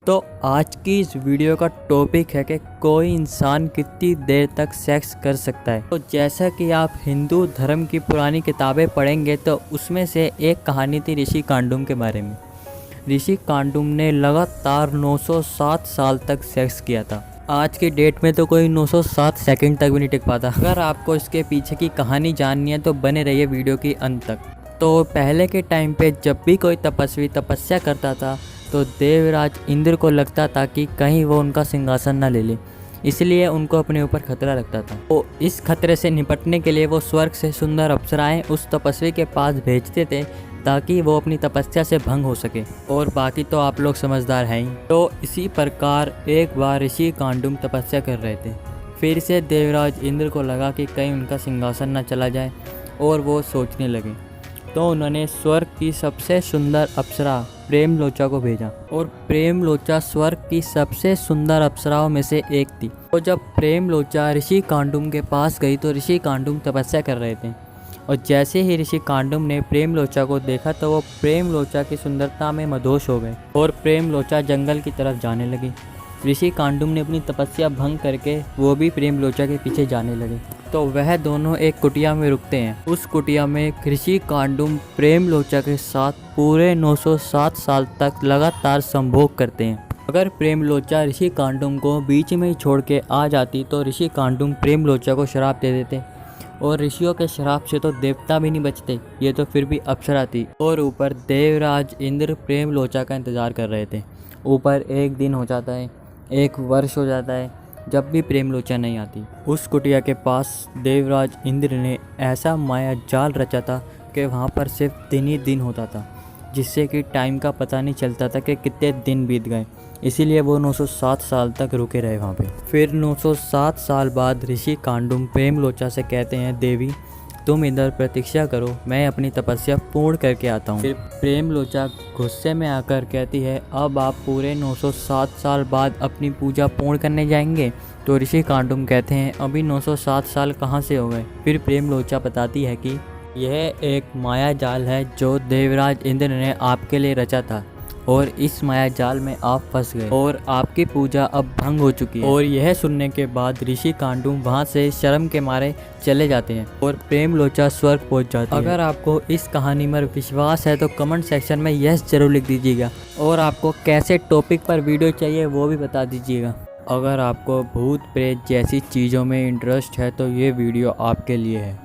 तो आज की इस वीडियो का टॉपिक है कि कोई इंसान कितनी देर तक सेक्स कर सकता है। तो जैसा कि आप हिंदू धर्म की पुरानी किताबें पढ़ेंगे तो उसमें से एक कहानी थी ऋषि कांडूम के बारे में। ऋषि कांडूम ने लगातार 907 साल तक सेक्स किया था। आज की डेट में तो कोई 907 सेकंड तक भी नहीं टिक पाता। अगर आपको इसके पीछे की कहानी जाननी है तो बने रहिए वीडियो की अंत तक। तो पहले के टाइम पे जब भी कोई तपस्वी तपस्या करता था तो देवराज इंद्र को लगता था कि कहीं वो उनका सिंहासन न ले ले, इसलिए उनको अपने ऊपर खतरा लगता था। तो इस खतरे से निपटने के लिए वो स्वर्ग से सुंदर अप्सराएं उस तपस्वी के पास भेजते थे ताकि वो अपनी तपस्या से भंग हो सके। और बाकी तो आप लोग समझदार हैं ही। तो इसी प्रकार एक बार ऋषि कांडूम तपस्या कर रहे थे। फिर से देवराज इंद्र को लगा कि कहीं उनका सिंहासन न चला जाए और वो सोचने लगे। तो उन्होंने स्वर्ग की सबसे सुंदर अप्सरा प्रेम लोचा को भेजा और प्रेम लोचा स्वर्ग की सबसे सुंदर अप्सराओं में से एक थी। तो जब प्रेम लोचा ऋषि कांडूम के पास गई तो ऋषि कांडूम तपस्या कर रहे थे और जैसे ही ऋषि कांडूम ने प्रेम लोचा को देखा तो वो प्रेम लोचा की सुंदरता में मदहोश हो गए और प्रेम लोचा जंगल की तरफ जाने लगी। ऋषि कांडूम ने अपनी तपस्या भंग करके वो भी प्रेम लोचा के पीछे जाने लगे। तो वह दोनों एक कुटिया में रुकते हैं। उस कुटिया में ऋषि कांडूम प्रेम लोचा के साथ पूरे 907 साल तक लगातार संभोग करते हैं। अगर प्रेम लोचा ऋषि कांडूम को बीच में ही छोड़ के आ जाती तो ऋषि कांडूम प्रेम लोचा को श्राप दे देते और ऋषियों के श्राप से तो देवता भी नहीं बचते, ये तो फिर भी अप्सरा थी। और ऊपर देवराज इंद्र प्रेम लोचा का इंतज़ार कर रहे थे। ऊपर एक दिन हो जाता है, एक वर्ष हो जाता है, जब भी प्रेम लोचा नहीं आती। उस कुटिया के पास देवराज इंद्र ने ऐसा माया जाल रचा था कि वहाँ पर सिर्फ दिन ही दिन होता था, जिससे कि टाइम का पता नहीं चलता था कि कितने दिन बीत गए। इसीलिए वो 907 साल तक रुके रहे वहाँ पे। फिर 907 साल बाद ऋषि कांडूम प्रेम लोचा से कहते हैं, देवी तुम इधर प्रतीक्षा करो, मैं अपनी तपस्या पूर्ण करके आता हूँ। फिर प्रेम लोचा गुस्से में आकर कहती है, अब आप पूरे 907 साल बाद अपनी पूजा पूर्ण करने जाएंगे? तो ऋषि कांडूम कहते हैं, अभी 907 साल कहाँ से हो गए? फिर प्रेम लोचा बताती है कि यह एक माया जाल है जो देवराज इंद्र ने आपके लिए रचा था और इस माया जाल में आप फंस गए और आपकी पूजा अब भंग हो चुकी है। और यह सुनने के बाद ऋषि कांडूम वहाँ से शर्म के मारे चले जाते हैं और प्रेम लोचा स्वर्ग पहुँच जाती है। अगर आपको इस कहानी में विश्वास है तो कमेंट सेक्शन में यस जरूर लिख दीजिएगा और आपको कैसे टॉपिक पर वीडियो चाहिए वो भी बता दीजिएगा। अगर आपको भूत प्रेत जैसी चीज़ों में इंटरेस्ट है तो ये वीडियो आपके लिए है।